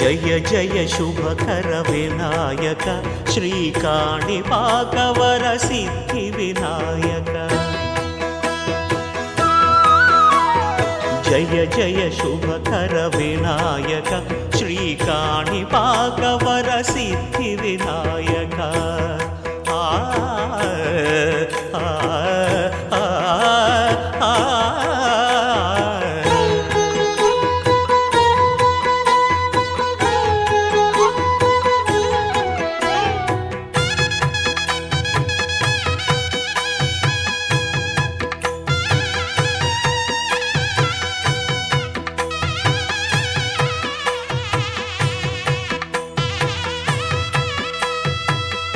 జయ జయ శుభకర వినాయక శ్రీకాణిపాకవర సిద్ధి వినాయక జయ జయ శుభకర వినాయక శ్రీకాణిపాకవర సిద్ధి వినాయక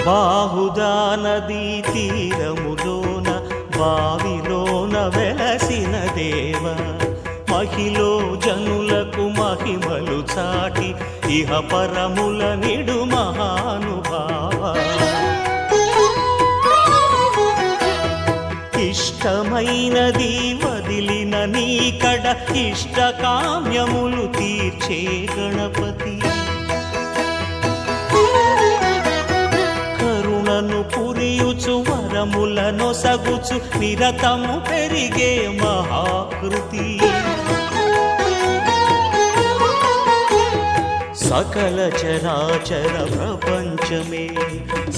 బాహుదా నదీ తీరములోన బావిలోన వెలసిన దేవ మహిలో జనులకు మహిమలు చాటి ఇహ పరముల నిడు మహానుభావ ఇష్టమైనది వదిలిన నీకడ ఇష్ట కామ్యములు తీర్చే గణపతి పురియుచు వరములను సగుచు నిరతము పెరిగే మహాకృతి సకల చరాచర ప్రపంచమే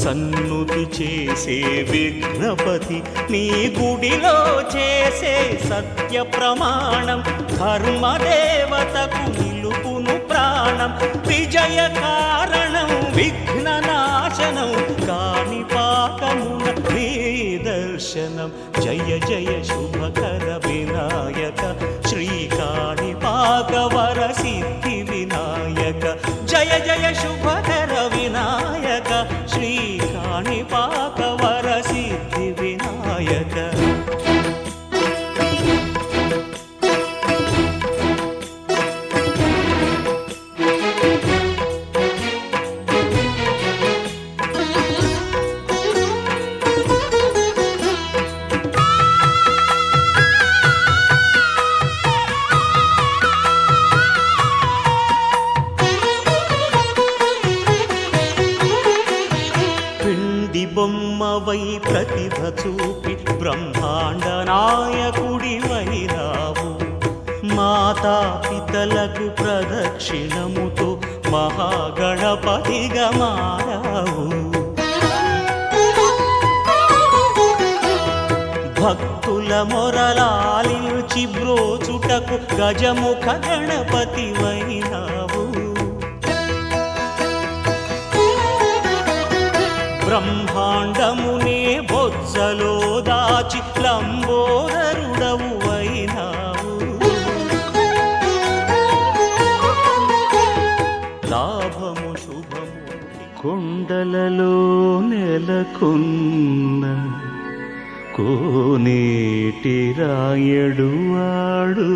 సన్నుతి చేసే విఘ్నపతి నీ గుడిలో చేసే సత్య ప్రమాణం ధర్మదేవతకు నిలుపును ప్రాణం విజయ కారణం విఘ్న నాశనం కాణిపాకమున నీ దర్శనం జయ జయ శుభకర వినాయక శ్రీకాణిపాకవర సిద్ధి వినాయక జయ జయ శుభకర వినాయక శ్రీకాణిపాకవర సిద్ధి వినాయక బొమ్మవై ప్రతిభ చూపి బ్రహ్మాండ నాయకుడి వైరావు మాతా పితలకు ప్రదక్షిణముతో మహాగణపతిగా మారావు భక్తుల మొరలాలించి బ్రోచుటకు గజముఖ గణపతి వైరావు బ్రహ్మాండమునే బొజ్జలో దాచి లంబోదరుడవు అయినావు లాభము శుభము కొండలలో నెలకొన్న కోనేటి రాయడు వాడు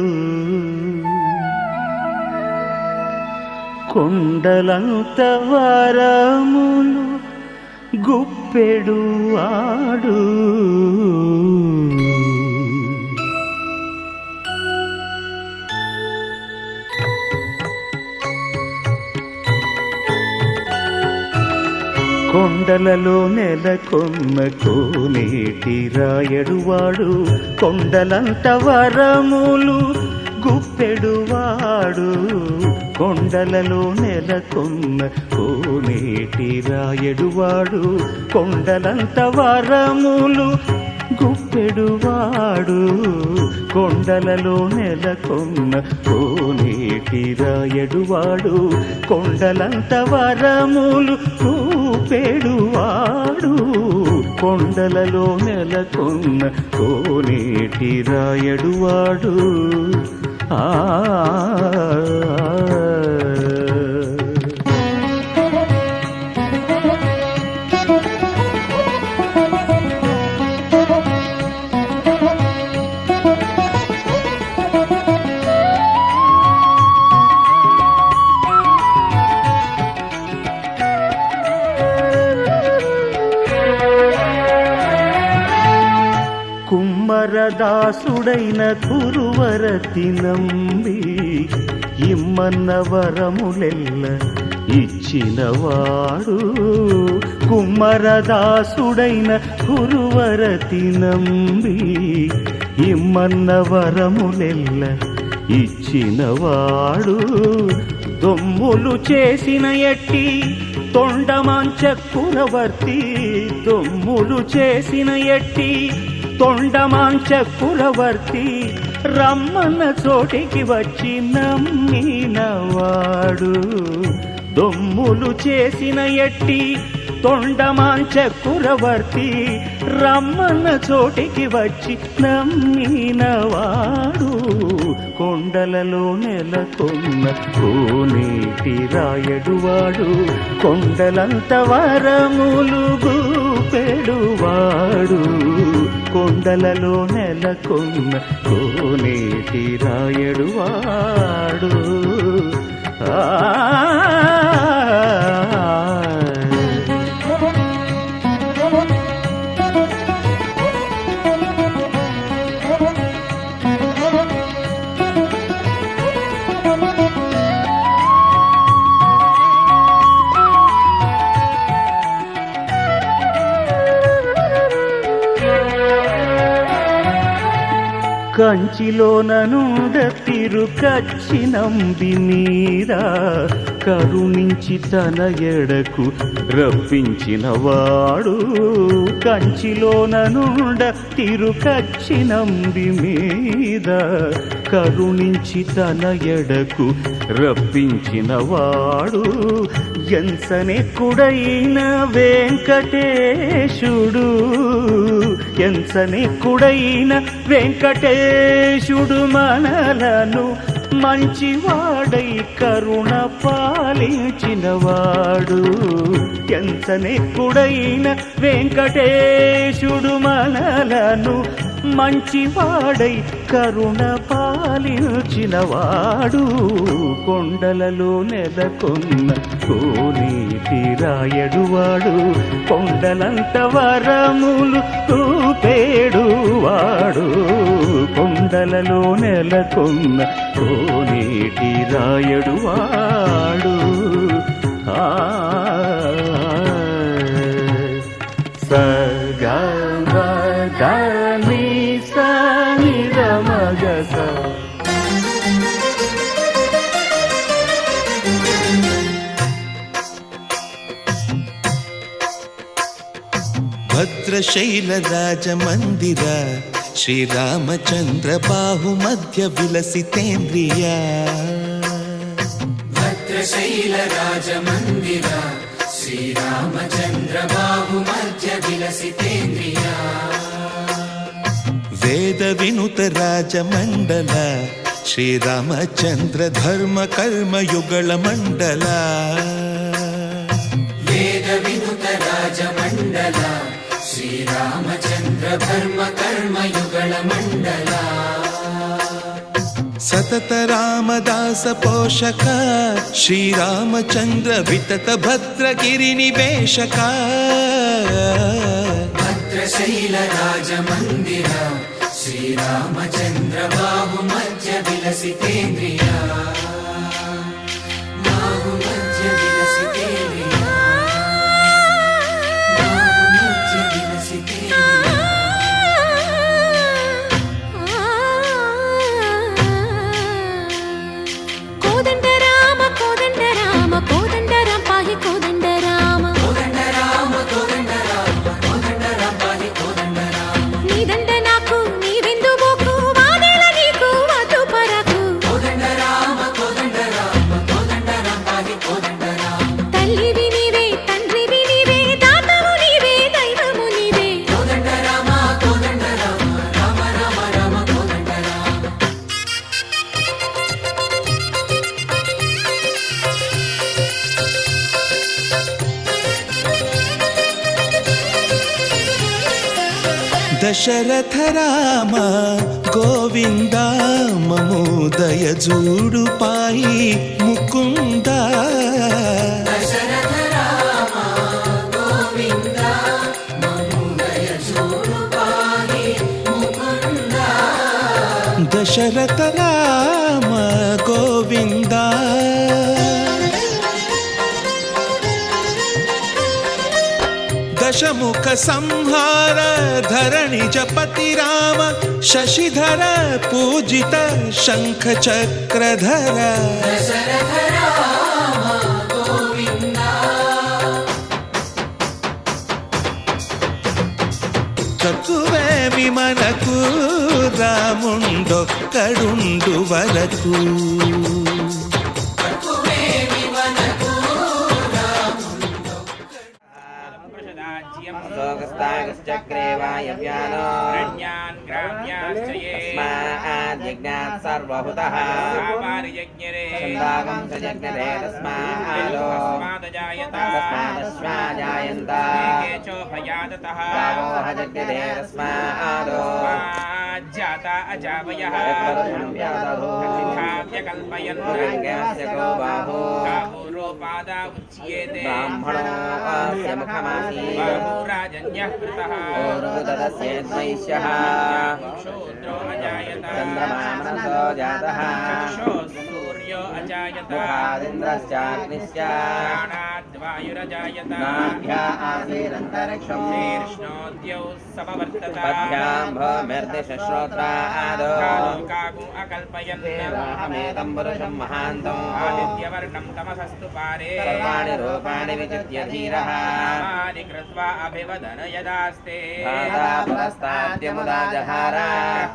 కొండలంత వరములు గుప్పెడు వాడు కొండలలో నెలకొన్న కోనేటి రాయడువాడు కొండలంత వరములు గుప్పెడువాడు కొండలలో నెలకొన్న కోనేటి రాయడువాడు కొండలంత వరములు గుప్పెడువాడు కొండలలో నెలకొన్న కోనేటి రాయడువాడు కొండలంత వరములు గుప్పెడువాడు కొండలలో నెలకొన్న కోనేటి రాయడువాడు ఆ కుమ్మరదాసుడైన కురువరతి నంబి ఇమ్మన్న వరములెల్ల ఇచ్చినవాడు కుమ్మరదాసుడైన కురువరతి నంబి ఇమ్మన్న వరములెల్ల ఇచ్చినవాడు దొమ్ములు చేసిన ఎట్టి తొండమాంచ కురవర్తి దొమ్ములు చేసిన ఎట్టి తొండమాంచ కురవర్తి రమ్మన్న చోటికి వచ్చి నమ్మినవాడు దొమ్ములు చేసిన ఎట్టి తొండమాంచ కురవర్తి రమ్మన్న చోటికి వచ్చి నమ్మినవాడు కొండలలో నెలకొన్న కోనేటి రాయడువాడు కొండలంత వరములు గుప్పెడువాడు కొండలలో నెలకొన్న కోనేటి రాయడువాడు కంచిలోన నుండ తిరుకచ్చినంబి మీద కరుణించి తన ఎడకు రప్పించినవాడు కంచిలోన నుండ తిరుకచ్చినంబి మీద కరుణించి తన ఎడకు రప్పించినవాడు ఎంచనెక్కుడైన వెంకటేశుడు ఎంచనెక్కుడైన వెంకటేశుడు మనలను మంచివాడై కరుణ పాలించినవాడు ఎంచనెక్కుడైన వెంకటేశుడు మనలను మంచివాడై కరుణ పాలించినవాడు కొండలలో నెలకొన్న కోనేటి రాయడువాడు కొండలంత వరములు చూపేడువాడు కొండలలో నెలకొన్న కోనేటి రాయడువాడు సగమదని సనిరమగస భద్రశైల రాజమందిర శ్రీరామచంద్ర బాహుమధ్య విలసితేంద్రియ భద్రశైల రాజమందిర శ్రీరామచంద్ర బాహుమధ్య విలసితేంద్రియ వేద వినుత రాజమండల శ్రీరామచంద్ర ధర్మ కర్మ యుగళ మండల వేద వినుత రాజమండల శ్రీరామచంద్ర ధర్మ కర్మ యుగళ మండల सतत रामदास पोषक श्रीरामचंद्र वितत भद्रगिरि निवेशक भद्रशैल राजमन्दिरा श्रीरामचन्द्र बाहुमध्य विलसितेन्द्रिया बाहुमध्य विलसितेन्द्रिया बाहुमध्य विलसितेन्द्रिया కోదండ రామ కోదండ రామ కోదండ రామ పాహి కోదండ రామ కోదండ రామ కోదండ రామ కోదండ రామ పాహి కోదండ రామ నీదండ నాకు నీవెందు బోకు వాదేల నీకు వద్దు పరకు కోదండ రామ కోదండ రామ కోదండ రామ పాహి కోదండ రామ తల్లివి నీవే తండ్రివి నీవే దాతవు నీవే దైవము నీవే కోదండ రామ కోదండ రామ రామ రామ రామ కోదండ రామ दशरथ राम गोविंद ममोदय जूडु पाई मुकुंद दशरथ राम गोविन्द ममुदय जोडु पाहि मुकुन्द दशरथ राम गोविंद दशमुख संहार धरणि जपति राम शशिधर पूजित शंख चक्रधर दशरथ राम गोविन्द చతువేమి మనకు రాముండొక్కడుండు వరకు తక్కువేమి మనకు चक्रे वायव्यानो तस्माद्यज्ञात् सर्वभूतः छन्दागं सजज्ञते तस्मादो तस्मादश्वाजायन्त गावो हजज्ञते तस्मादो जाता अजावयः रङ्गस्य को बाहु रोपादा उच्येते ब्राह्मणो अस्य मुखमासीत् बाहुराजन्यः कृतः ऊरुदस्य शूद्रो अजायत चन्द्रमानसो जातः सूर्यो अजायत मुखादिन्द्रश्चाग्निश्च प्राणाद्वायुरजायत नाभ्या आसीदन्तरिक्षम् शीर्ष्णोद्यौ समवर्तत पद्भ्यां भूमिर्दिशश्रोत्रादो कागु अकल्पयन् अहमेतं पुरुषं महान्तम् आदित्यवर्णं तमसस्तु पारे सर्वाणि रूपाणि विचित्य धीरः नामानि कृत्वा अभिवदन यदास्ते भाता पुरस्ताद्यमुदा जहार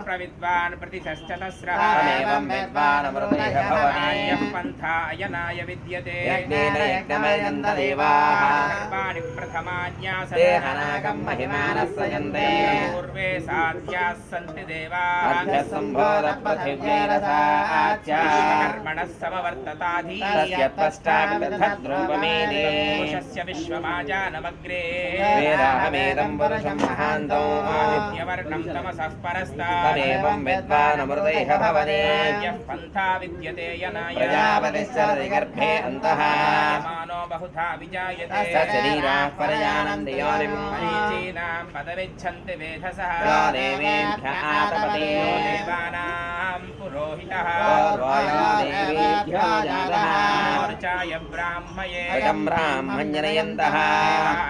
प्रविद्वान् प्रतिशश्चतस्रः तमेवं विद्वानमृतैः भवति यः पन्था अयनाय विद्यते यज्ञेन यज्ञमयन्तदेवाः कर्माणि ते प्रथमान्यासन् हनाकं महिमानः सयन्ते पूर्वे साध्याः सन्ति देवाः अद्य सम्भोधपृथिव्यैरसाच्च विश्वकर्मणः समवर्तताधि तस्य त्वष्टाभिधद्रूपमेने पुरुषस्य विश्वमाजानमग्रे वेदाहमेदं पुरुषं महान्तम् आदित्यवर्णं तमसः परस्तात् तमेवं विद्वानमृतैः भवति यः पन्था विद्यते यनाय प्रजापतिश्चरति गर्भे अन्तः मानो बहुधा विजायते स शरीराः परजानन्ति योनिम् मरीचीनां पदविच्छन्ति वेधसः यो देवेभ्य आतपते यो देवानां पुरोहितः वायो देवीभ्यो जातः मोर्चाय ब्राह्मये अजं ब्राह्मण्यनयन्तः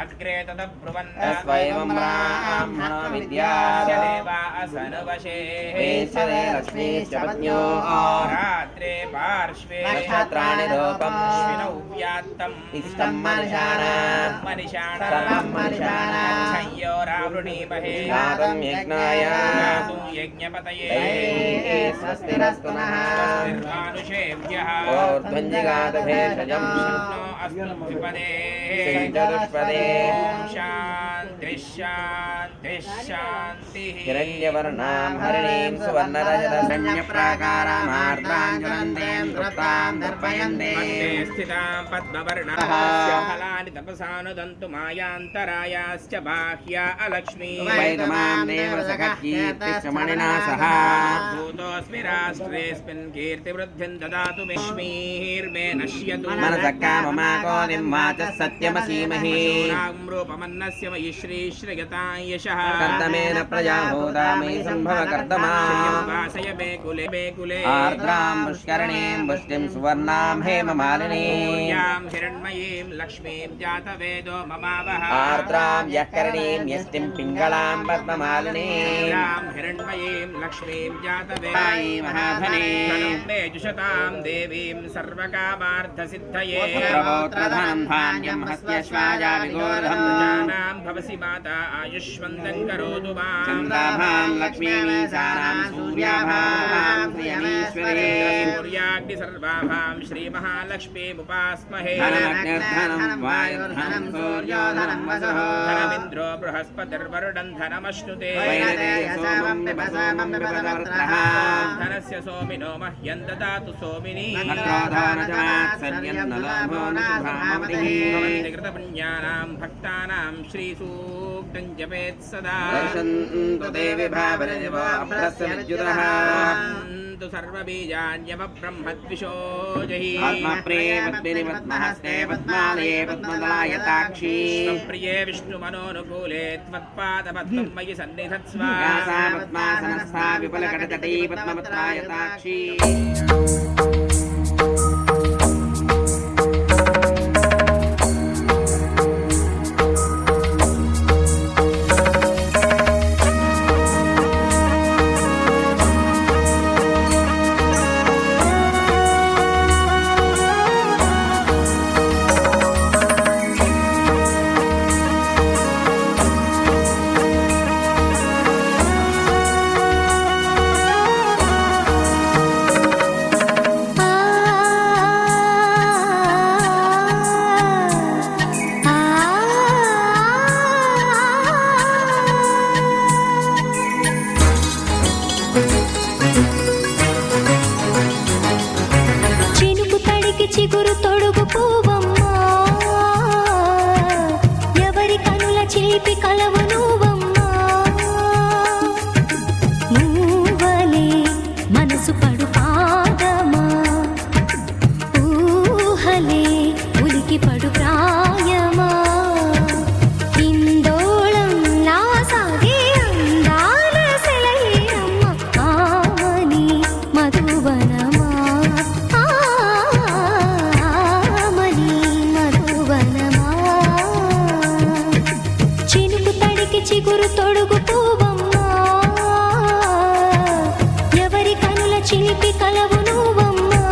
अग्रे तदब्रुवन् तस्वैवं ब्राह्मणो विद्यात् देवा असनवशे वेश्यते लक्ष्मीश्च पत्न्यो रात्रे पार्श्वे नक्षत्राणि रूपम् अश्विनौ व्यात्तम् इष्टं मनिषाणाम् मनिषाणा सर्वं मनिषाणाम् क्षय्योरावृणीमहे गातुं यज्ञाय गातुं यज्ञपतये स्वस्तिरस्तु नः निर्मानुषेभ्यः ऊर्ध्वञ्जिगात भेषजम् शन्नो अस्तु द्विपदे चतुष्पदे ॐ शान्तिः शान्तिः शान्तिः हिरण्यवर्णां हरिणीं सुवर्णरजतसंज्ञप्राकारामार्द्रां ज्वलन्तीं तृप्तां दर्पयन्ति मध्ये स्थितां पद्मवर्णां आहा। फलानि सर्वाणि तपसानुदन्तु मायान्तरायाश्च बाह्या अलक्ष्मी वैदमां देवसखकीर्तिश्चमणिना सह भूतोऽस्मि राष्ट्रेऽस्मिन् कीर्तिवृद्धिं ददातु मे लक्ष्मीर्मे नश्यतु मनसः काममाकोनिं वाचः सत्यमसीमहि रूपमन्नस्य मयि श्रीश्रयतां यशः कर्दमेन प्रजा भूता मयि सम्भव कर्दमा वासय मे कुले आर्द्रां पुष्करणीं पुष्टिं सुवर्णां हेममालिनीं यां हिरण्मयीं लक्ष्मीं जातवेदो ममावह आर्द्रां यःकरणीं यष्टिं पिङ्गलां पद्ममालिनीं यां हिरण्मयीं लक्ष्मीं जातवेदायि महाधने मे जुषतां देवीं सर्वकामार्थसिद्धये पुत्रपौत्रधनं धान्यं हस्त्यश्वाजा विगोर्धम् प्रजानां भवसि माता आयुष्मन्दं करोतु मां चन्द्राभां लक्ष्मीमीशानां सूर्याभां श्रियमीश्वरी सूर्याग्नि सर्वाभां श्रीमहालक्ष्मीमुपास्महे धनमग्निर्धनं वायुर्धनं सूर्योधनं वसुः धनमिन्द्रो बृहस्पतिर्वरुणं धनमश्नुते वैनतेयसोमं विपसोमं विपदवृत्रः धनस्य सोमिनो मह्यं ददातु सोमिनी नक्रोधो न च मात्सर्यं न लोभो न शुभामतिः भवन्ति कृतपुण्यानां भक्तानां श्रीसूक्तं जपेत् सदा दर्शन्तु देवि भावरदिवो अभ्रस्य विद्युतः तु सर्वबीजान्यवब्रह्मद्विषोजहि आत्मप्रिये पद्मिनि पद्महस्ते पद्मालये पद्मदलायताक्षी प्रिये विष्णुमनोनुकूले त्वत्पादपद्मं मयि सन्निधत्स्व व्यासा पद्मासनस्था विपुलकटतटी पद्मपत्रायताक्षी చినుకు తడికి చిగురు తొడుగు పూవమ్మా ఎవరి కనుల చిలిపి కలవు నువ్వమ్మా నువ్వలే మనసు పడు పాదమా ఊహలే ఉలికి పడు ప్రాయమా ఇందోళం లాసాగే అందాల సెలయేరమ్మ ఆమని మధువనమా ఆమని మధువనమా చినుకు తడికి చిగురు తొడుగు పూవమ్మా ఎవరి కనుల చిలిపి కలవు నువ్వమ్మా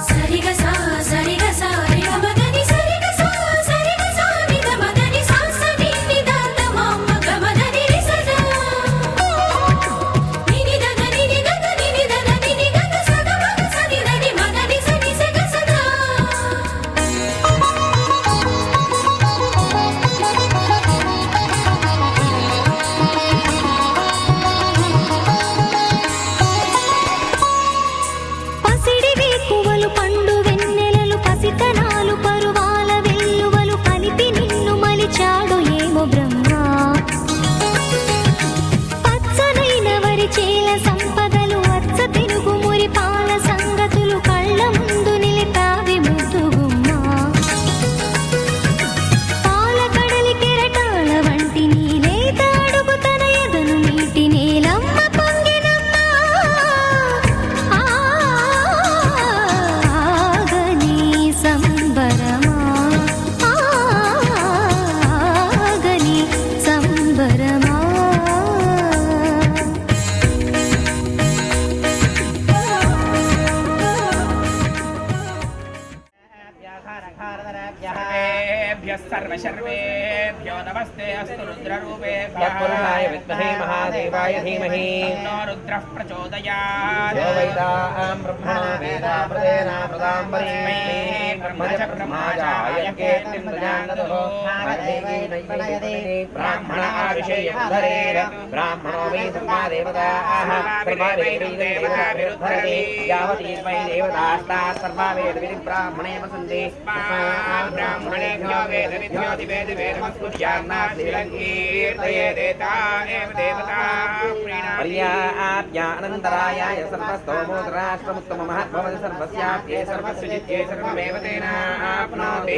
సరిగ సా సరిగ సా రిగ మదని సరిగ సా సరిగ సా నిద మదని సా సని నిదాత మమ్మ గమదని రిసదా నిని దద నిని గద నిని దద నిని గద సద మగ సని దని మదని సని సగ సదా పసిడి వేకువలు పండు వెన్నెలలు పసితనాలు పరువాల వెల్లువలు కలిపి నిన్ను మలిచాడు ఏమో బ్రహ్మ పచ్చనైన వరి చేల సంపదలు అచ్చ తిరుగు మురి పాల సంగతులు కళ్ళ ముందు నిలిపావి ముద్దుగుమ్మా పాల కడలి కెరటాల వంటి నీలేత అడుగు తన ఎదను నీటి నేలమ్మ పొంగినమ్మా ఆగని సంబరమా ఆగని సంబరమా सर्वेभ्यः सर्वशर्वेभ्यो नमस्ते अस्तु रुद्ररूपेभ्यः यत्पुरुषाय विद्महे महादेवाय धीमहि तन्नो रुद्रः प्रचोदयात् यो वैदां ब्रह्मणो वेदा प्रदेना प्रदां तस्मै वरीमहि ब्राह्मण आविषेयधरेण ब्राह्मणो वै सर्वा देवताः सर्वाभिरुद्धरति यावती वै देवतास्ताः सर्वा वेदविधि ब्राह्मणे वसन्ति ब्राह्मणेभ्यो वेदविद्यो दिवेदिवेदमस्कुर्यान्नास्तिलङ्कीर्तयेदेता एव देवता पर्याप्यानन्तरायाय सर्वस्तोमोदराष्ट्रमुत्तममहद्भवति सर्वस्याप्ये सर्वस्य जित्ये सर्वमेव तेनाप्नोति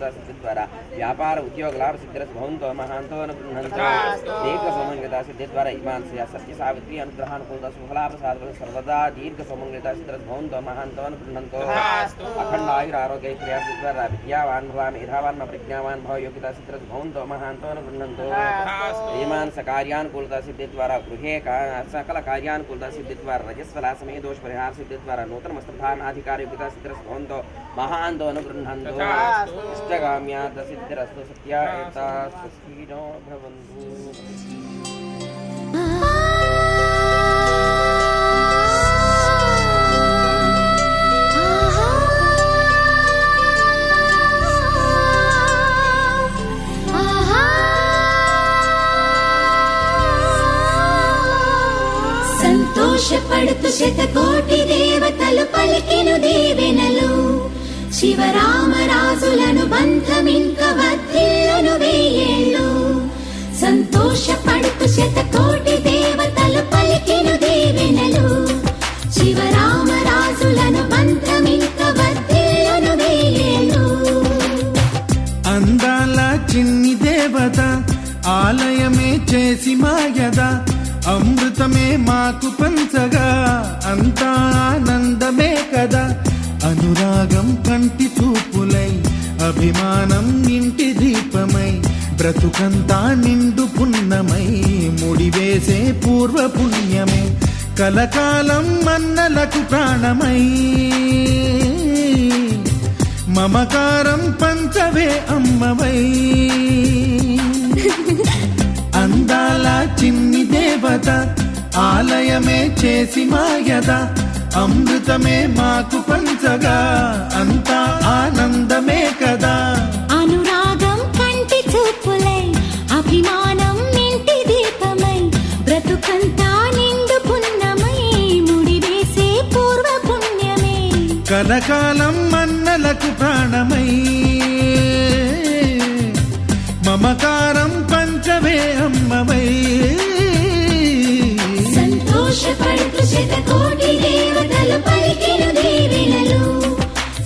व्यापार उद्योग लाभ सिद्धिरस भवन्तो महान्तो अनुगृह्णन्तो दीर्घ समन्विता सिद्धि द्वारा इमानस्य सत्य सावित्री अनुग्रहानुकूलता सुफला प्रसाद सर्वदा दीर्घ समन्विता सिद्धिरस भवन्तो महान्तो अनुगृह्णन्तो अखंड आयुर आरोग्य क्रिया द्वारा विद्यावान भव मेधावान प्रज्ञावान भव योग्यता सिद्धिरस भवन्तो महान्तो अनुगृह्णन्तो इमान सकार्यानुकूलता सिद्धि द्वारा गृहे सकल कार्यानुकूलता सिद्धि द्वारा रजस्वला समय दोष परिहार सिद्धि द्वारा नूतन मस्तभान अधिकार योग्यता सिद्धिरस भवन्तो महान्तो अनुगृह्णन्तो इष्टगाम्यात् सिद्धिरस्तु सत्यायता सुखिनो भवन्तु సంతోషపడుతు శతకోటి దేవతలు పలికెను దీవెనలు శివరామరాజులను బంధమింక వర్ధిల్లును వేయేళ్ళు సంతోషపడుతు శతకోటి దేవతలు పలికెను దీవెనలు శివరామరాజులను బంధమింక వర్ధిల్లును వేయేళ్ళు అందాల చిన్ని దేవత ఆలయమే చేసి మాయద అమృతమే మాకు పంచగా అంతా ఆనందమే కదా అనురాగం కంటి చూపులై అభిమానం ఇంటి దీపమై బ్రతుకంతా నిండు పున్నమై ముడివేసే పూర్వ పుణ్యమే కలకాలం మన్నలకు ప్రాణమై మమకారం పంచవే అమ్మవై అందాల చిన్ని దేవత ఆలయమే చేసి మాయద అమృతమే మాకు పంచగా అంతా ఆనందమే కదా అనురాగం కంటి చూపులై అభిమానం నింటి దీపమై బ్రతుకంతా నిండు పున్నమై ముడివేసే పూర్వ పుణ్యమే కలకాలం మన్నలకు ప్రాణమై మమకారం పంచవే అమ్మవై సంతోషపడుతు శతకోటి దేవతలు పలికెను దీవెనలు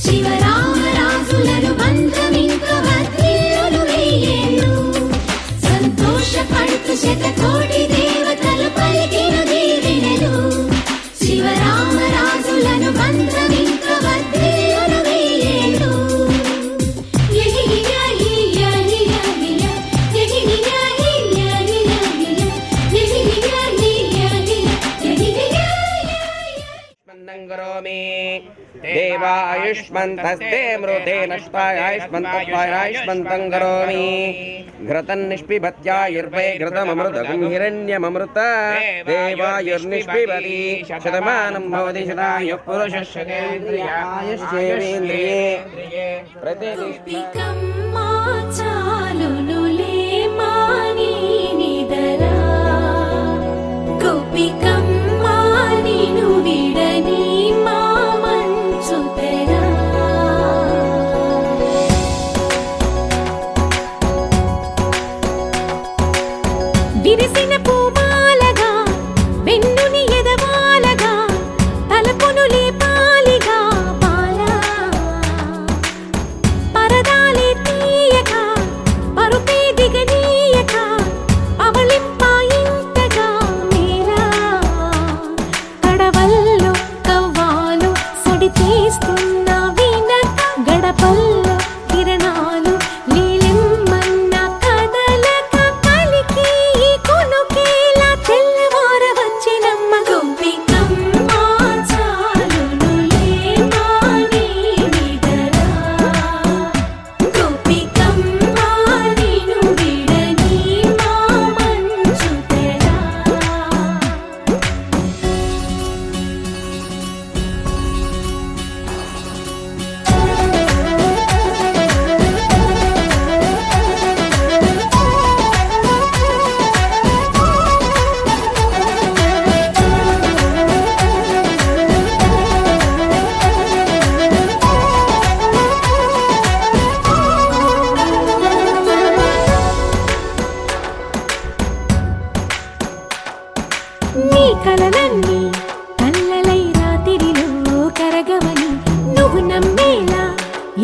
శివరామరాజులను బంధమింక వర్ధిల్లును వేయేళ్ళు సంతోషపడుతు శతకోటి దేవతలు పలికెను దీవెనలు శివరామరాజులను బంధమింక వర్ధిల్లును వేయేళ్ళు करोमि देवायुष्मन्तस्ते मृते नष्टायुष्मन्तत्वायुष्मन्तं करोमि घृतं निष्पिबत्यायुर्वे घृतममृतं हिरण्यममृत देवायुर्निष्पिबति शतमानं भवति शतायुः पुरुषः शतेन्द्रियायुष्येवेन्द्रिये प्रतिष्ठितं చాలునులే మాని నిదరా గోపికమ్మా నిను విడని మా మంచుతరా విరిసిన పూమాలగా వెన్నుని ఎదవాలగా తలపును లేపాలిగా బాలా పరదాలే తీయక పరుపే దిగనీయక అవలింపాయింతగా మీరా కడవల్లో కవ్వాలు సడి తీస్తున్న వినక గడపల్లో కిరణాలు నీలిమ్మన్న కదలక కలికి ఈ కొనుకేలా తెల్లవార వచ్చినమ్మ గోపికమ్మ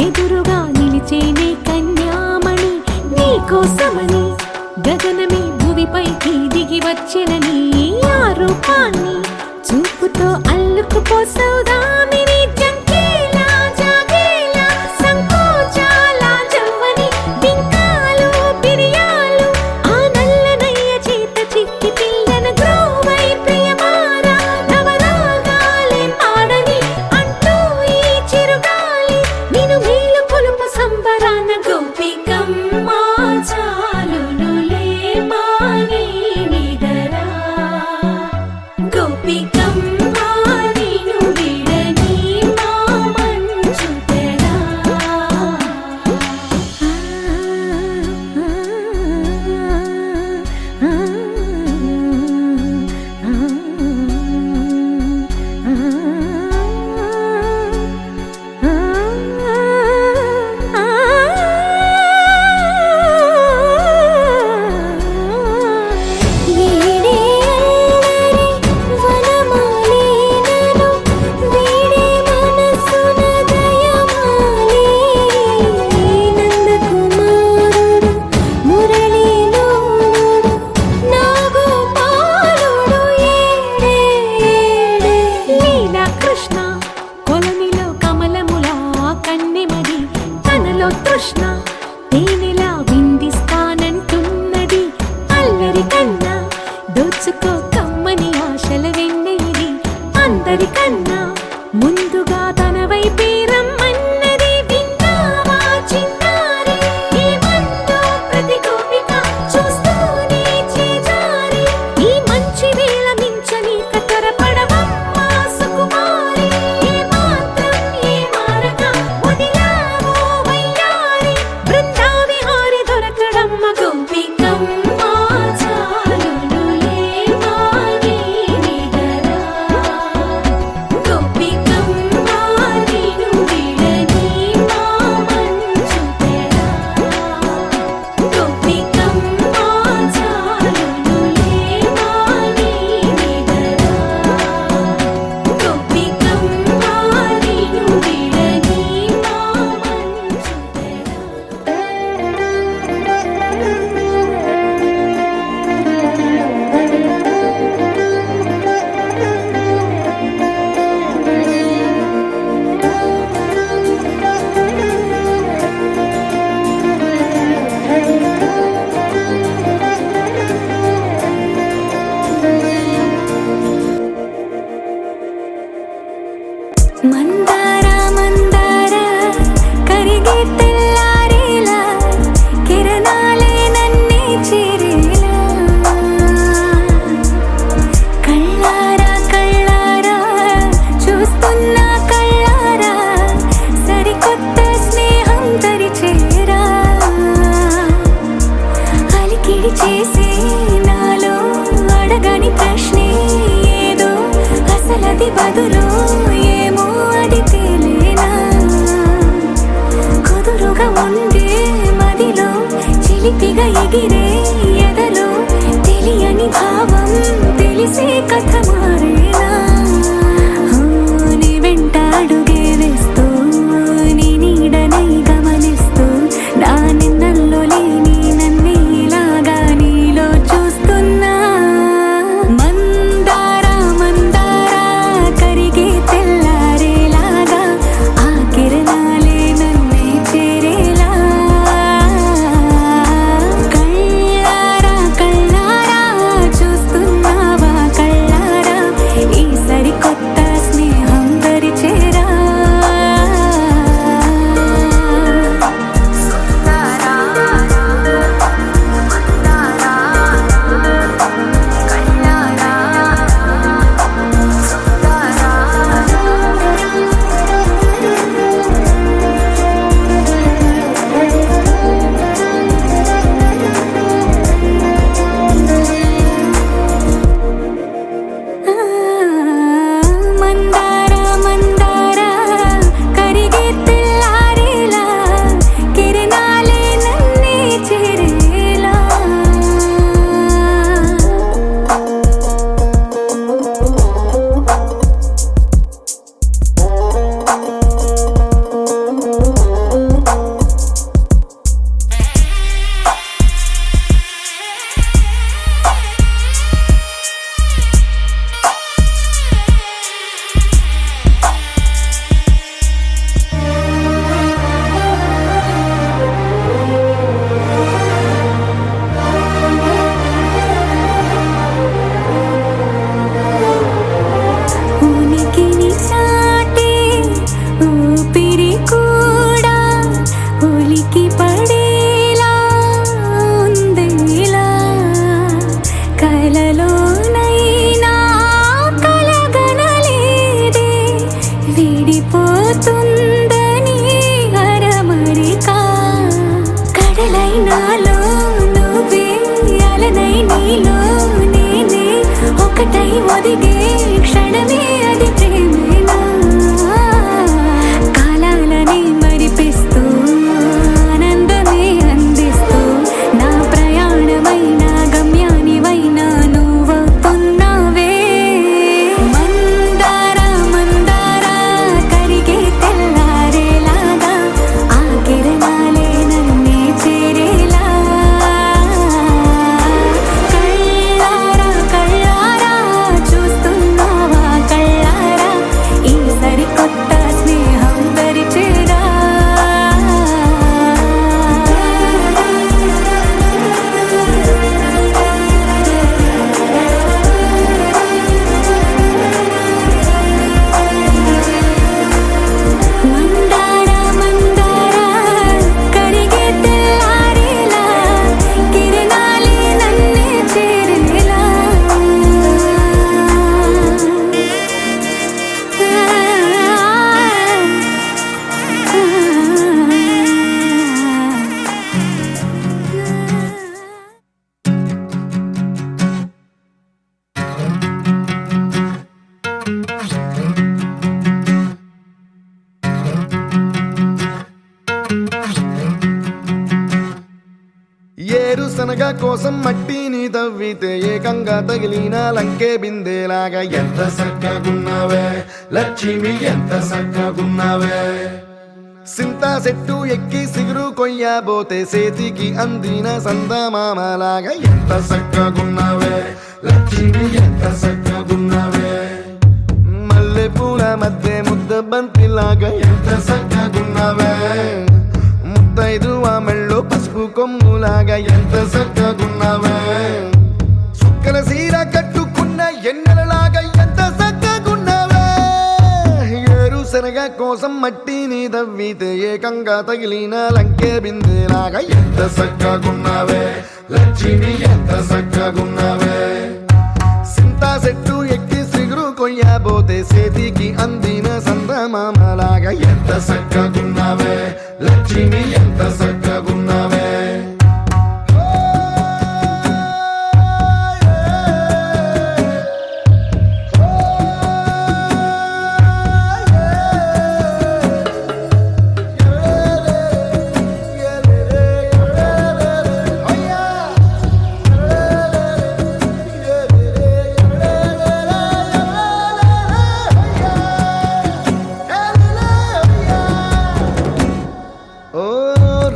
ఎదురుగా నిలిచేనే కన్యామణి నీకోసమని గగనమే భువిపైకి దిగి వచ్చినని ఆ రూపాన్ని చూపుతో అల్లుకుపోసౌదామిని జంకేలా జాగేలా సంకోచాల జవ్వని బింకాలు బిరియాలు ఆ నల్లనయ్య చేత చిక్కి పిల్లన గ్రోవై ప్రియమారా నవరాగాలే పాడని అంటూ ఈ చిరుగాలి నిన్ను మేలు కొలుపు సంబరాన గోపికమ్మ చాలునులే మాని నిదరా గోపికమ్మ నిన్ను విడని మా మంచు తెరా కృష్ణ కొలనిలో కమలములా కన్నెమది తనలో తృష్ణ తేనెలా విందిస్తానంటున్నది అల్లరి కన్నా దోచుకో కమ్మని ఆశల వెన్నెయిది అందరికన్నా ముందుగా తన వైపే రమ్మన్నది విన్నావా చిన్నారి ఏమందో ప్రతి గోపిక చూస్తూనే చేజారి ఈ మంచి వేళ మించని కతరపడవమ్మ సుకుమారి ఏ మాత్రం ఏ మారక వదిలావో వయ్యారి బృందావిహారి దొరకడమ్మ గోపికమ్మ చాలునులే మాని నిదరా గోపికమ్మ నిన్ను విడని మా మంచు తెరా గోపికమ్మ చాలునులే మాని నిదరా గోపికమ్మ నిన్ను విడని మా మందార మందార కరిగే తెల్లారేలా కిరణాలే నన్నే చేరేలా కళ్ళారా కళ్ళారా చూస్తున్నా కళ్ళారా సరికొత్త స్నేహం తరిచేరా అలికిడి చేసే నాలో అడగని ప్రశ్నే ఏదో అసలది బదులు ఏమో అది తేలేనా కుదురుగా ఉండే మదిలో చిలిపిగా ఎగిరే ఎదలో తెలియని భావం తెలిసే కథ మారేనా నీ వెంట అడుగే వేస్తూ నీ నీడనై గమనిస్తూ నా నిన్నల్లో లేని నన్నే ఇలాగా నీలో చూస్తున్నా మందార మందార కరిగే తెల్లారేలాగా ఆ కిరణాలే నన్నే చేరేలా కళ్ళారా కళ్ళారా చూస్తున్నావా కళ్ళారా శనగ కోసం మట్టిని తవ్వితే ఏకంగా తగిలిన లంకే బిందేలాగా ఎంత చక్కగున్నావే లక్ష్మి ఎంత చక్కగున్నావే సింతా చెట్టు ఎక్కి సిగురు కొయ్యబోతే చేతికి అందిన సందమామలాగా ఎంత చక్కగున్నావే లక్ష్మి ఎంత చక్కగున్నావే మల్లె పూల మధ్య ముద్ద బంతిలాగా ఎంత చక్కగున్నావే ముద్దైదు మెళ్ళో పసుపు కొమ్ములాగా ఎంత చక్కగున్నావే చుక్కల సీర కట్టుకున్న ఎన్నెలలాగా ఎంత చక్కగున్నావే ఏరు శనగ కోసం మట్టిని తవ్వితే ఏకంగా తగిలిన లంకే బిందేలాగా ఎంత చక్కగున్నావే లక్ష్మి ఎంత చక్కగున్నావే సింతా చెట్టు ఎక్కి సిగురు కొయ్యబోతే చేతికి అందిన సందమామలాగా ఎంత చక్కగున్నావే లక్ష్మి ఎంత చక్కగున్నావే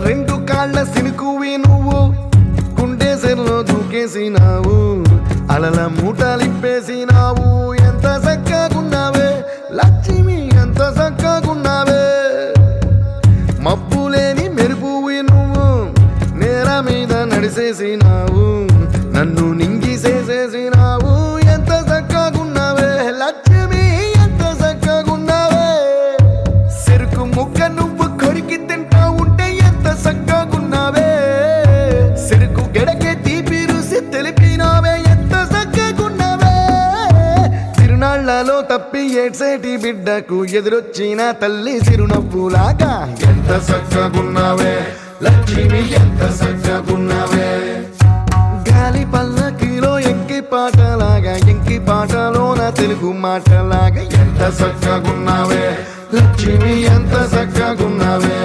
రెండు కాళ్ళ సినుకువి నువ్వు గుండె సెల్లో దూకేసినావు అలల మూటలిప్పేసినావు ఎంత చక్కగున్నావే లక్ష్మి ఎంత చక్కగున్నావే మబ్బులేని మెరుపువి నువ్వు నేల మీద నడిసేసినావు నన్ను నింగిసేసేసినావు ఎంత చక్కగున్నావే లక్ష్మి ఎంత చక్కగున్నావే చెరుకు ముక్క నువ్వు కొరికి తింటా ఉంటే ఎంత చక్కగున్నావే చెరుకు గెడకే తీపి రుసి తెలిపినావే ఎంత చక్కగున్నావే తిరునాళ్లలో తప్పి ఏడ్సేటి బిడ్డకు ఎదురొచ్చిన తల్లి చిరునవ్వులాగా ఎంత చక్కగున్నావే లక్ష్మి ఎంత చక్కగున్నావే గాలి పల్లకిలో ఎంకి పాటలాగా ఎంకి పాటలోన తెలుగు మాటలాగా ఎంత చక్కగున్నావే లక్ష్మి ఎంత చక్కగున్నావే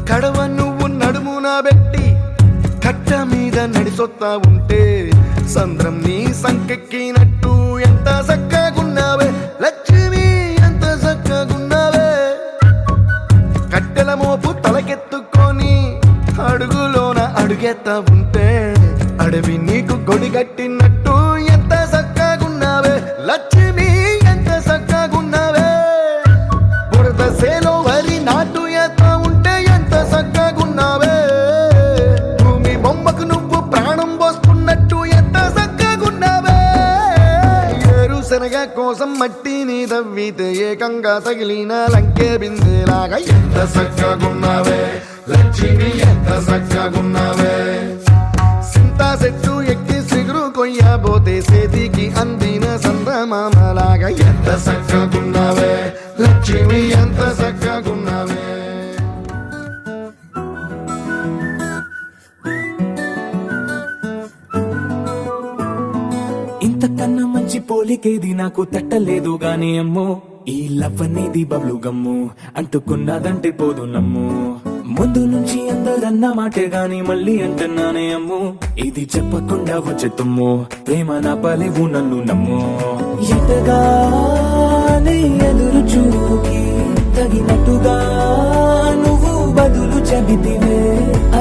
కడవ నువ్వు నడుమున పెట్టి కట్ట మీద నడిసొత్తా ఉంటే సంద్రం నీ సంకెక్కినట్టు ఎంత చక్కగున్నావే లక్ష్మి ఎంత చక్కగున్నావే కట్టెల మోపు తలకెత్తుకొని అడుగులోన అడుగెత్తా ఉంటే అడవి నీకు గొడిగట్టినట్టు ఎంత చక్కగున్నావే లక్ష్మి ఎంత చక్కగున్నావే బురద సేలో వరి నాటు ఎత్తా ఉంటే ఎంత చక్కగున్నావే భూమి బొమ్మకు నువ్వు ప్రాణం పోసుకున్నట్టు ఎంత చక్కగున్నావే ఏరు శనగ కోసం మట్టిని తవ్వితే ఏకంగా తగిలిన లంకే బిందేలాగా ఎంత చక్కగున్నావే లక్ష్మి ఎంత చక్కగున్నావే సింతా చెట్టు ఎక్కి సిగురు కొయ్యబోతే చేతికి అందిన సందమామలాగా ఎంత చక్కగున్నావే లక్ష్మి ఎంత చక్కగున్నావే ఇంతకన్నా మంచి పోలికేది నాకు తట్టలేదు గాని అమ్మో ఈ లవ్ అనేది బబ్లు గమ్ము అంటుకున్నదంటే పోదు నమ్ము ముందు నుంచి అందరన్న మాటే గాని మళ్ళీ అంటున్నానే అమ్ము ఇది చెప్పకుండా వచ్చే తుమ్ము ప్రేమ నా పలేవు నన్ను నమ్ము ఎటగానే ఎదురు చూకి తగినట్టుగా నువ్వు బదులు చెబితివే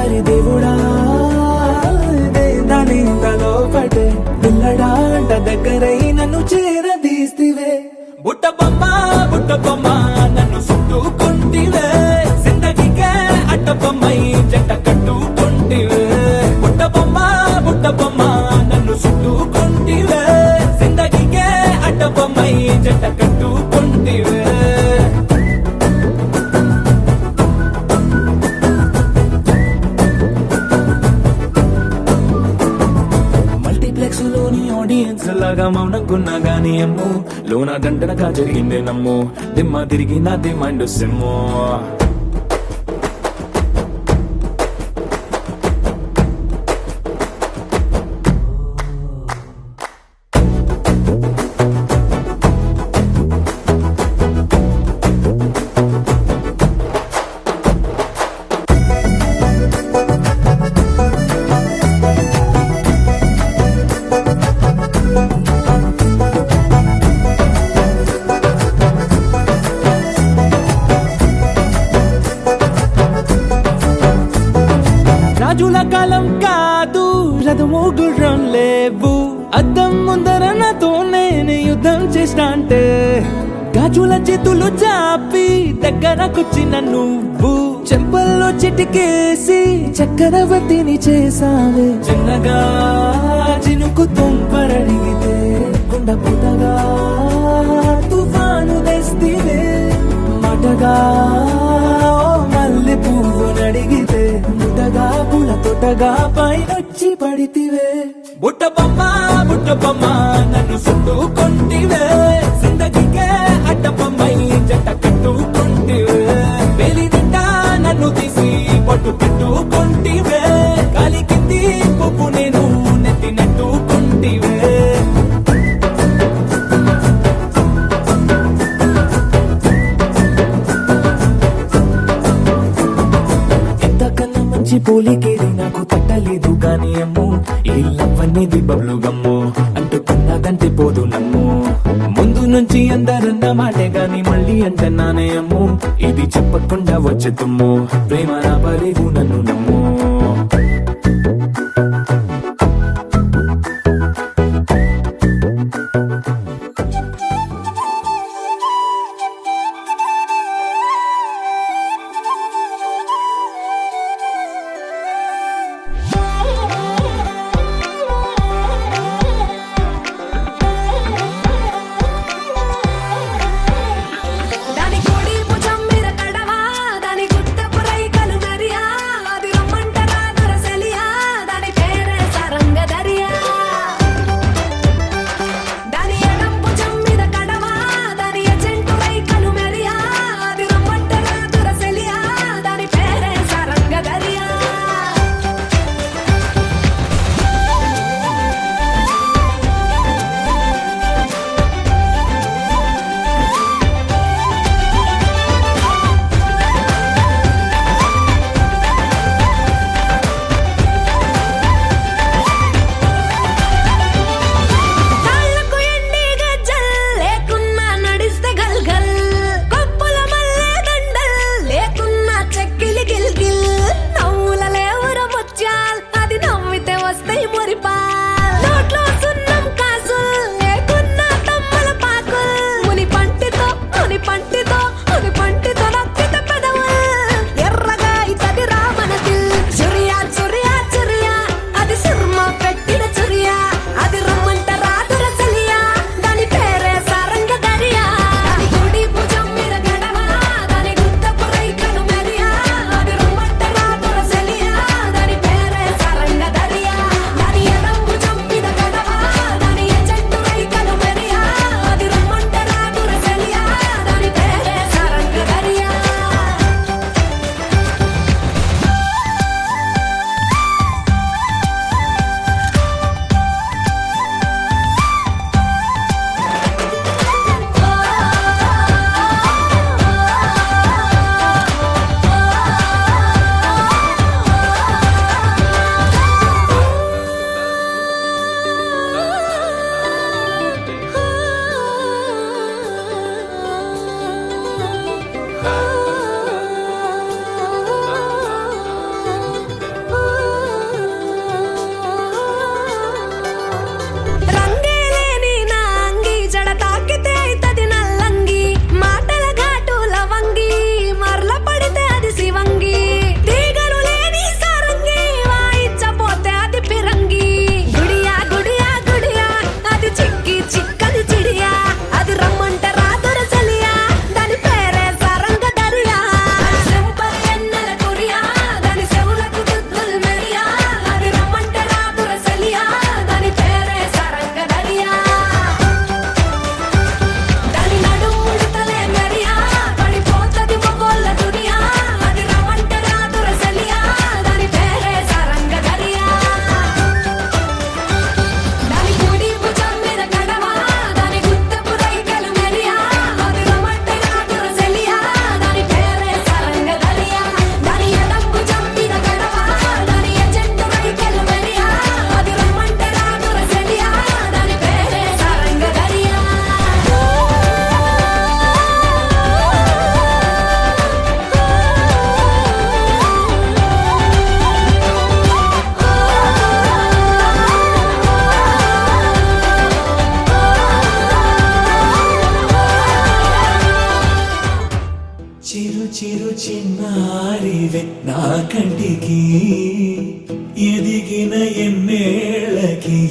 అరే దేవుడా దాని తలో పటే పిల్లడాంట దగ్గరై నన్ను చేరదీస్తివే బుట్ట బొమ్మ నన్ను చుట్టుకుంటివే జిందగీకే అట్ట బొమ్మై జంట కట్టుకుంటివే బుట్ట బొమ్మ నన్ను చుట్టుకుంటివే జిందగీకే అట్ట బొమ్మై జంట కట్టుకుంటివే ఆడియన్స్ లాగా మౌనంకున్నా గానీ అమ్ము లోన దండనగా జరిగిందే నమ్ము దిమ్మ తిరిగి నాది మైండ్ సిమ్ము రాజుల కాలం కాదు రథము గుర్రం లేవు అద్దం ముందర నాతో నేను యుద్ధం చేస్తా అంటే గాజుల చేతులు చాపి దగ్గరకొచ్చిన నువ్వు చెంపల్లో చిటికేసి చక్రవర్తిని చేసావే చిన్నగా చినుకు తుంపరడిగితే కుండ పుటగా తుఫాను తెస్తివే మాటగా మల్లె పువ్వు నడిగితే ముటగా పుల తొటగా పైనొచ్చి పడితివే బుట్ట బొమ్మ నన్ను చుట్టుకొంటివే జిందగీకే అడ్డపమ్మై జంట కట్టుకొంటివే వేలి నిండా నన్ను తీసి పట్టు పెట్టుకొంటివే కాలి కింది పువ్వు నేను నెత్తినట్టుకొంటివే ఎంతకన్నా మంచి పోలికేది నాకు తట్టలేదు గానీ అమ్ము ఈ లవ్ అనేది బబ్లు గమ్ము అంటుకున్నదంటే పోదు నమ్ము ముందు నుంచి అందరన్న మాటే గాని మళ్ళీ అంటున్నానే అమ్ము ఇది చెప్పకుండా వచ్చే తుమ్ము ప్రేమ నా బలేవు నన్ను నమ్ము దాని కోడి భుజం మీద కడవా దాని గుట్టపు రైకలు నరియా అది రమ్మంటరా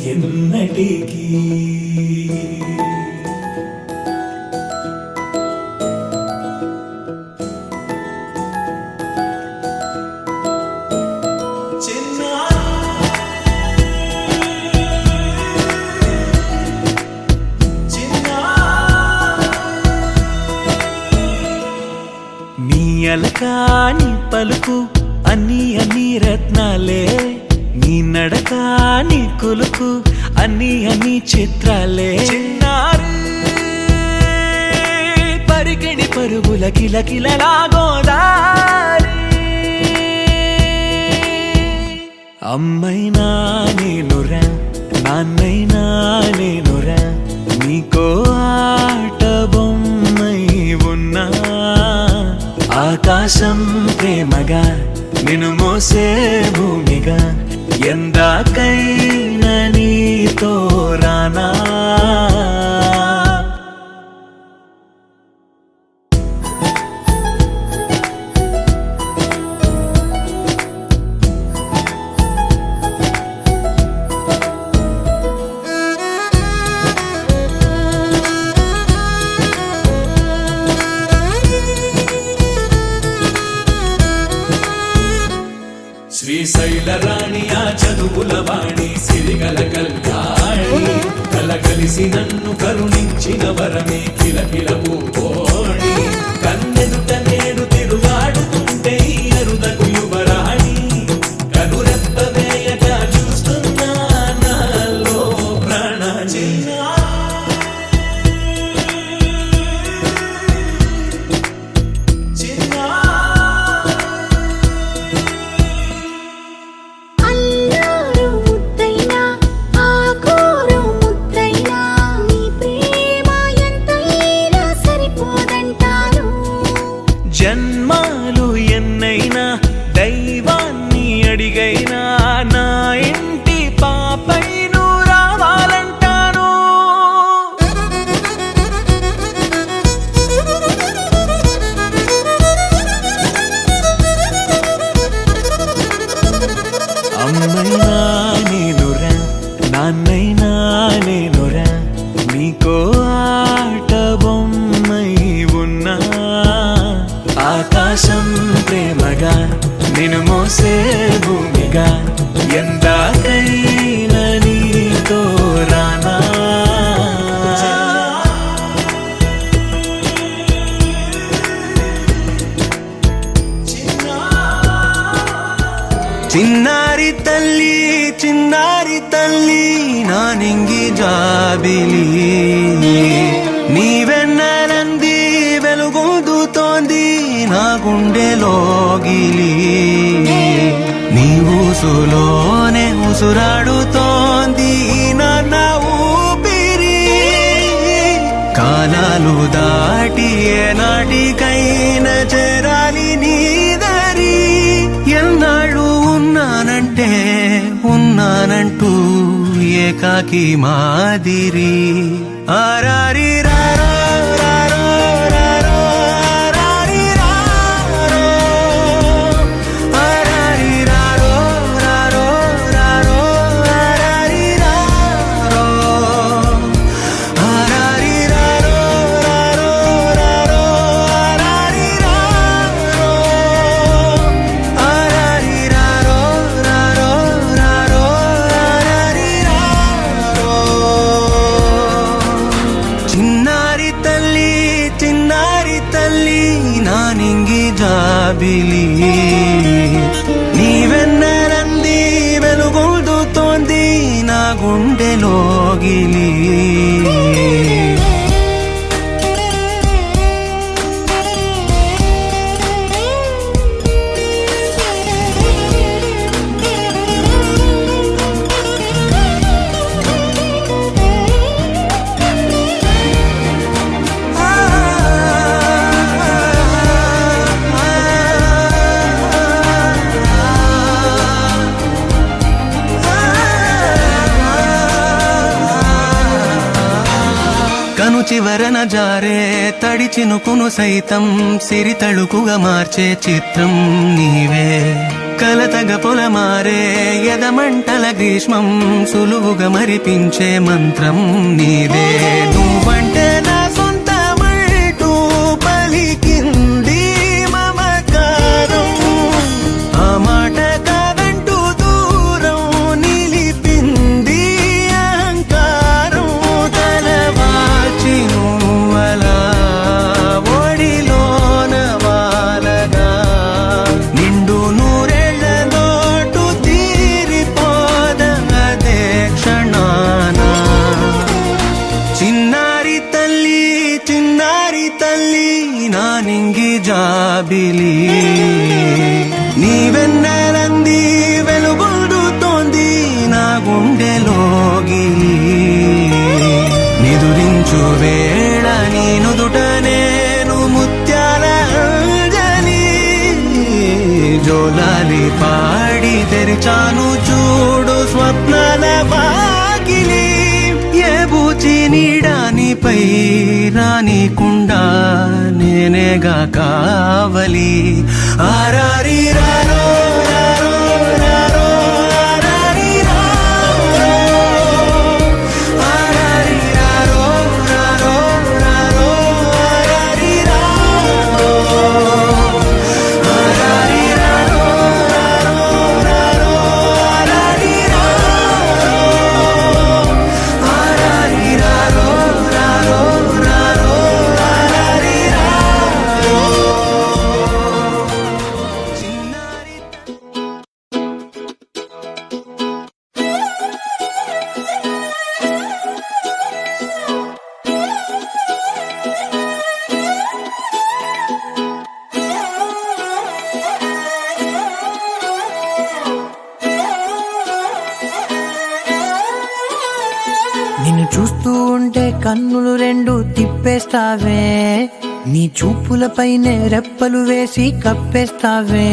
ఎన్నటికీ. నీ అలకాని పలుకు అన్ని అన్ని రత్నాలే, నీ నడక నీ కులుకు అన్ని అన్ని చిత్రాలే. చిన్నారి పరికిణి పరుగుల కిలకిలలా గోదారి, అమ్మైనా నేనురా నాన్నైనా నేనురా, నీకో ఆట బొమ్మై ఉన్నా. ఆకాశం ప్రేమగా నిన్ను మోసే భూమిగా, ఎందాకైనా నీతో రానా. శ్రీశైల రాణి ఆ చదువుల వాణి, సిరిగల కళ్యాణి, కలగలిసి నన్ను కరుణించిన వరమే కిలకిల పూకోణి. కన్నెదుట నేడు తిరుగాడుతుంటే ఈ అరుదకు యువరాణి, కనురెప్ప వేయక చూస్తున్నా నాలో ప్రాణ. అల్లారు ముద్దైనా ఆకోరు ముద్దైనా, నీ ప్రేమ ఎంతైనా సరిపోదంటాను. జన్మాలు ఎన్నైనా దైవాన్ని అడిగైనా, నా ఇంటి పాపై నువ్వు రావాలంటాను. అమ్మైనా నేనురా నాన్నైనా నేనురా, నీకో ఆట బొమ్మై ఉన్నా. ఆకాశం ప్రేమగా నిన్ను మోసే భూమిగా, ఎందాకైనా నీతో రానా. చిన్నారి తల్లి నా నింగి జాబిలి, నీవెన్నెలంది వెలుగొందుతోంది నా గుండెలోగిలి. నీ ఊసులోనే ఉసురాడుతోంది నా ఊపిరి, కాలాలు దాటి ఏనాటికైనా చేరాలి నీ దరి. ఎన్నాళ్ళు ఉన్నానంటూ ఏకాకి మాదిరి. ఆరారి రారో రారో రారో ఆరారి రారో, ఆరారి రారో రారో రారో ఆరారి రారో, ఆరారి రారో రారో రారో ఆరారి రారో, ఆరారి రారో రారో రారో ఆరారి రారో. చిన్నారి తల్లి నా నింగి జాబిలి, నీవెన్నెలంది వెలుగొందుతోంది నా గుండెలోగిలి. కను చివరన జారే తడి చినుకును సైతం సిరి తళుకుగా మార్చే చిత్రం నీవే. కలతగ పొలమారే ఎదమంటల గ్రీష్మం సులువుగా మరిపించే మంత్రం నీదే నువ్వంటే నా సొంతమంటూ పలికింది మమకారం ఆ మాట కాదంటూ దూరం నిలిపింది అహంకారం తలవాల్చి నువ్వలా ఒడిలోన వాలగా నిండు నూరేళ్ల లోటు తీరిపోదదే క్షణాన చిన్నారి తల్లి నా నింగి జాబిలి నీవెన్నెలంది వెలుగొందుతోంది నా గుండెలోగిలి నిదురించు వేళ నీ నుదుట నేను ముత్యాల అంజలి జోలాలి పాడి తెరిచాను చూడు స్వప్నాల వాకిలి ఏ బూచి నీడానిపై రానికుండా నేనేగా కావలి ఆరారి రారో రారో రారో ఆరారి రారో ఆరారి రారో రారో రారో ఆరారి రారో ఆరారి రారో రారో రారో ఆరారి రారో ఆరారి రారో రారో రారో ఆరారి రారో చిన్నారి నిన్ను చూస్తూ ఉంటే కన్నులు రెండు తిప్పేస్తావే నీ చూపులపైనే రెప్పలు వేసి కప్పేస్తావే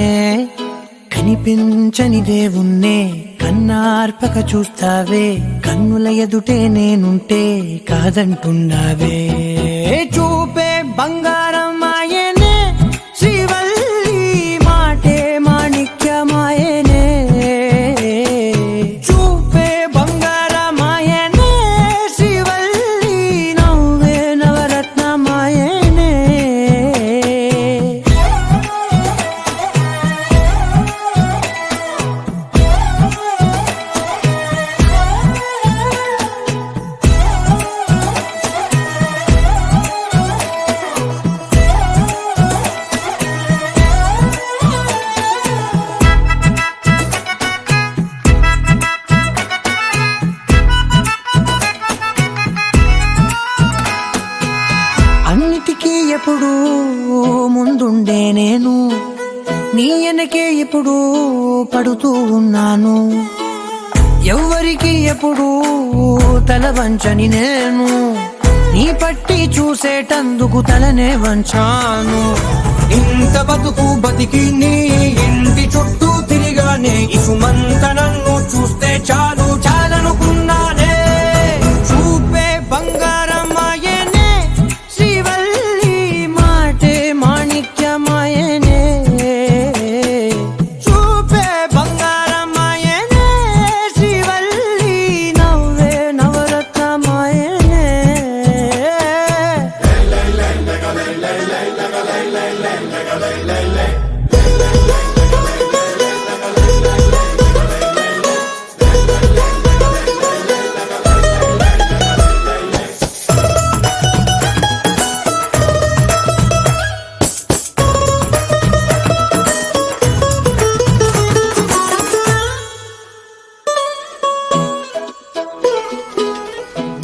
కనిపించని దేవుణ్ణే కన్నార్పక చూస్తావే కన్నుల ఎదుటే నేనుంటే కాదంటున్నావే చూపే బంగారం ఆయనే శ్రీవల్లి మాటే మాణిక్యమాయనే చూపే బంగారమాయనే శ్రీవల్లి నవ్వే నవరత్నమాయనే అన్నిటికీ ఎప్పుడు ముందుండే నేను నీ వెనకే ఎప్పుడు పడుతూ ఉన్నాను ఎవ్వరికి ఎప్పుడు తల వంచని నేను నీ పట్టి చూసేటందుకు తలనే వంచాను ఇంత బతుకు బతికి నీ ఇంటి చుట్టూ తిరిగానే ఇసుమంత నన్ను చూస్తే చాలు చాలనుకున్నానే చూపే బంగారమాయనే శ్రీవల్లి మాటే మాణిక్యమాయనే చూపే బంగారమాయనే శ్రీవల్లి నవ్వే నవరత్నమాయనే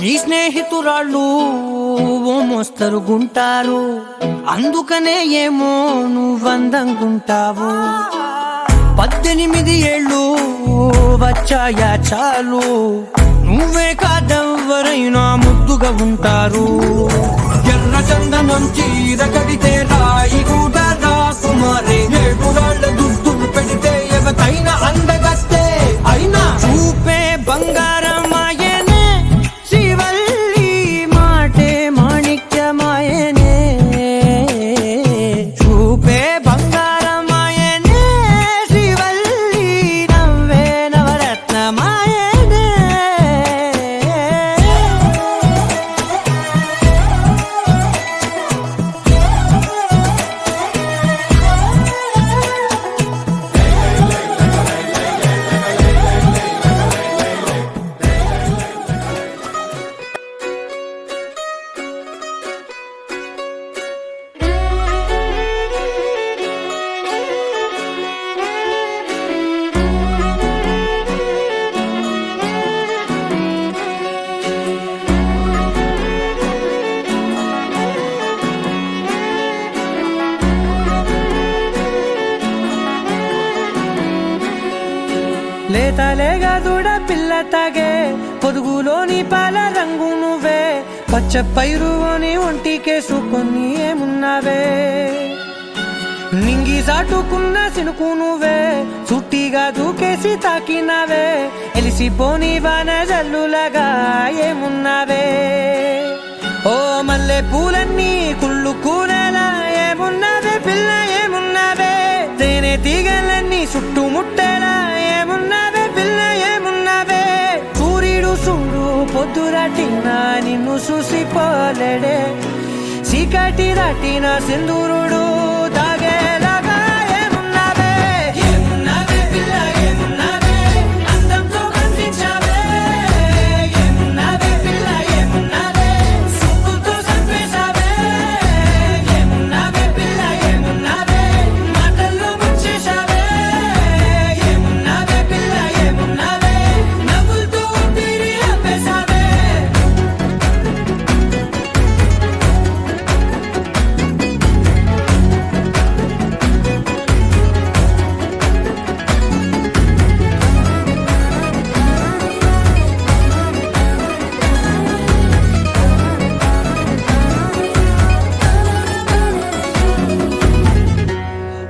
నీ స్నేహితురాళ్ళు ఓ మోస్తరుగుంటారు అందుకనే ఏమో నువ్వందంగుంటావు 18 ఏళ్ళు వచ్చాయా చాలు నువ్వే కాదెవ్వరైనా ముద్దుగా ఉంటారు ఎర్ర చందనం చీర కడితే రాయి కూడా రాకుమారే 7 రాళ్ళ దుద్దులు పెడితే ఎవతైనా అందగస్తే అయినా చూపే బంగారమాయనే శ్రీవల్లి మాటే మాణిక్యమాయనే చూపే బంగారమాయనే శ్రీవల్లి హాయిగా దూడ పిల్ల తాగే పొదుగులోని పాల రంగు నువ్వే పచ్చ పైరుని ఒంటికేసుకొని ఏమున్నావే నింగి సాటుకున్న సినుకు నువ్వే చుట్టిగా దూకేసి తాకినావే ఎలిసిపోని వాన జల్లులగా ఏమున్నావే ఓ మల్లె పూలన్నీ కుళ్ళు కూరలా ఏమున్నావే పిల్ల ఏమున్నావే తేనె తీగలన్నీ చుట్టుముట్టేలా ఏమున్నావే పిల్ల ఏమున్నావే సూర్యుడు చూడు పొద్దురాటిన నిన్ను చూసిపోలేడే చీకటి దాటిన సింధూరుడు దాగేలాగా ఏమున్నావే ఏమున్నావే పిల్ల ఏమున్నావే అందంతో కనిపించావే ఏమున్నావే పిల్ల ఏమున్నావే సుక్కుతో చంపేశావే ఏమున్నావే పిల్ల ఏమున్నావే మాటల్లో ముంచేశావే ఏమున్నావే పిల్ల ఏమున్నావే నవ్వులతో ఊపిరి ఆపేశావే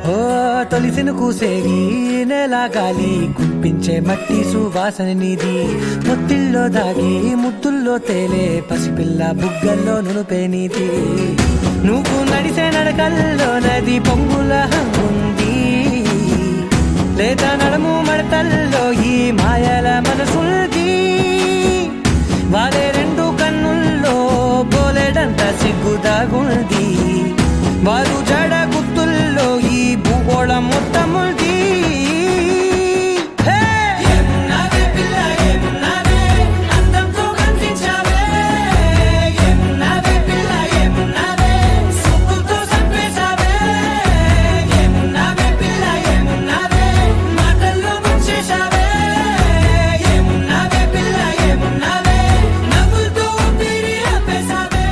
ఓ తొలిసిన కూసేగి నెల గాలి కుప్పించే మట్టి సువాసన నీది ముత్తిల్లో దాగి ముత్తుల్లో తేలే పసిపిల్ల బుగ్గల్లో నునుపే నీది నువ్వు నడిసే నడకల్లో నది పొంగుల హంగుంది లేదా నడుము మడతల్లో ఈ మాయల మనసుంది వారే రెండు కన్నుల్లో పోలేడంత సిగ్గుదాగుంది వారు జడ గుర్తుల్లో ఈ భూగోళం మొత్తముంది ఏమున్నావే పిల్ల ఏమున్నావే అందంతో కనిపించావే ఏమున్నావే పిల్ల ఏమున్నావే సుక్కుతో చంపేశావే ఏమున్నావే పిల్ల ఏమున్నావే మాటల్లో ముంచేశావే ఏమున్నావే పిల్ల ఏమున్నావే నవ్వులతో ఊపిరి ఆపేశావే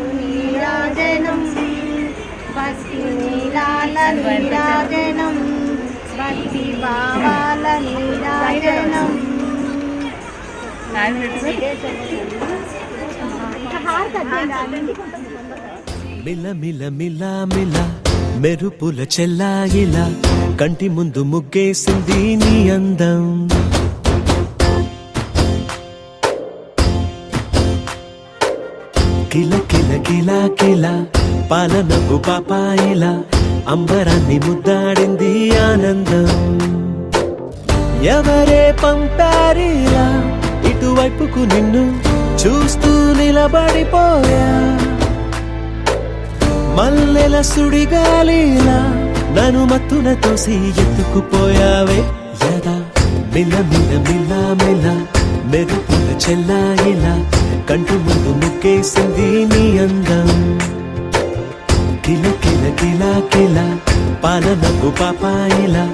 నీరాజనం భక్తి నీలాల నీరాజనం భక్తి భావాల నీరాజనం మిల మిల మిల మిల మెరుపుల చెల్లాయిలా కంటి ముందు ముగ్గేసింది నీ అందం కిల కిల కిల కిల పాలనకు పాపాయిలా అంబరాన్ని ముద్దాడింది ఆనందం ఎవరే పంపారిలా ఇటువైపుకు నిన్ను చూస్తూ నిలబడిపోయా మల్లెల సుడిగాలిలా నన్ను మత్తున తోసి ఎత్తుకుపోయావే యదా మిల మిల మిల మిల మెరుపుల చెల్లాయిలా కంటి ముందు ముగ్గేసింది నీ అందం కిల కిల కిల కిల పాలనకు పాపాయిలా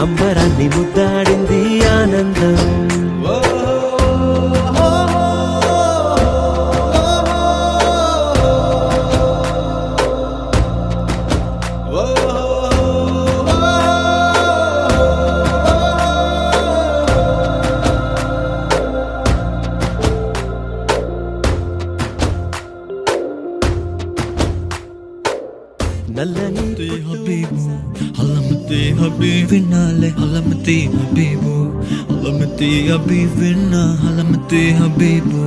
అంబరాన్ని ముద్దాడింది ఆనందం నల్లని حبيبو علمتي حبيبي نالي علمتي حبيبو علمتي حبيبنا علمتي حبيبو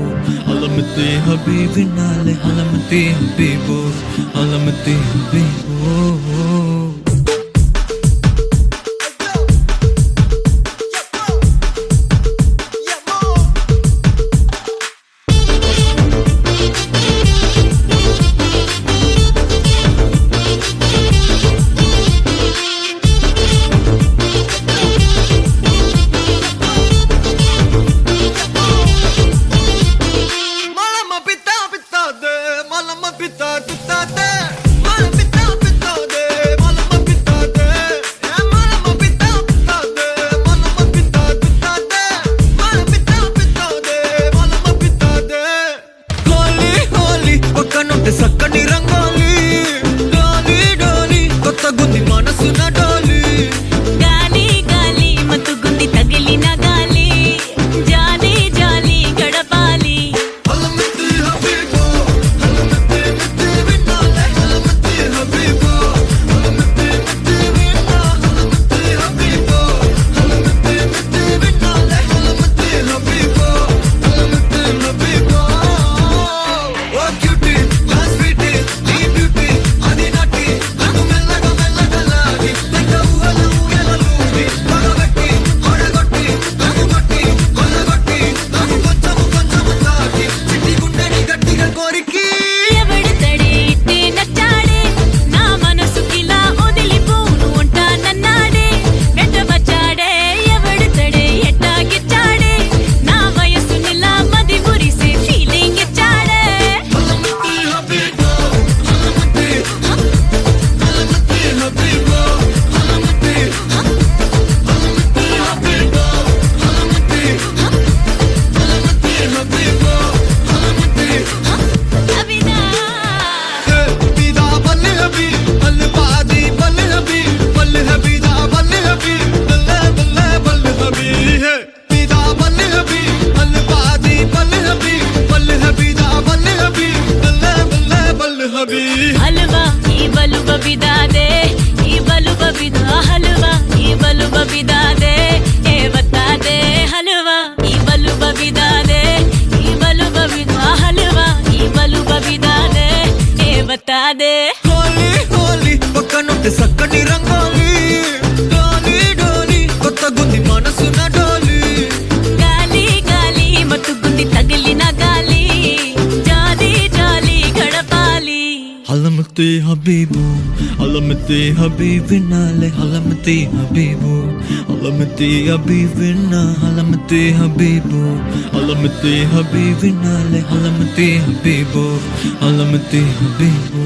علمتي حبيبنا علمتي حبيبو علمتي حبيبو సక్కని రంగోలి డోలి డోలి కొత్త గుంది మనసున డోలి గాలి గాలి మత్తుగుంది తగిలిన గాలి జాలి జాలి గడపాలి హలమతి హబీబో హలమతి మతి వినాలే హలమతి హబీబో హలమతి మతి వినా హలమతి హబీబో హలమతి మతి వినాలే హలమతి హబీబో హలమతి హబీబో ఓ క్యూటీ హల్వా ఈ బలుబ బిదాదే ఈ బలుబ బిదా హల్వా ఈ బలుబ బిదాదే ఏ బతాదే హల్వా ఈ బలుబ బిదాదే ఈ బలుబ బిదా హల్వా ఈ బలుబ బిదాదే ఏ బతాదే హోలీ హోలీ పక్కనుంటే సక్కని రంగోలి డోలి డోలి కొత్త గుంది మనసున డోలి గాలి గాలి మత్తుగుంది తగిలిన గాలి జాలి జాలి గడపాలి علمتي حبيبو علمتي حبيبنا لي علمتي حبيبو علمتي حبيبنا علمتي حبيبو علمتي حبيبنا لي علمتي حبيبو علمتي حبيبو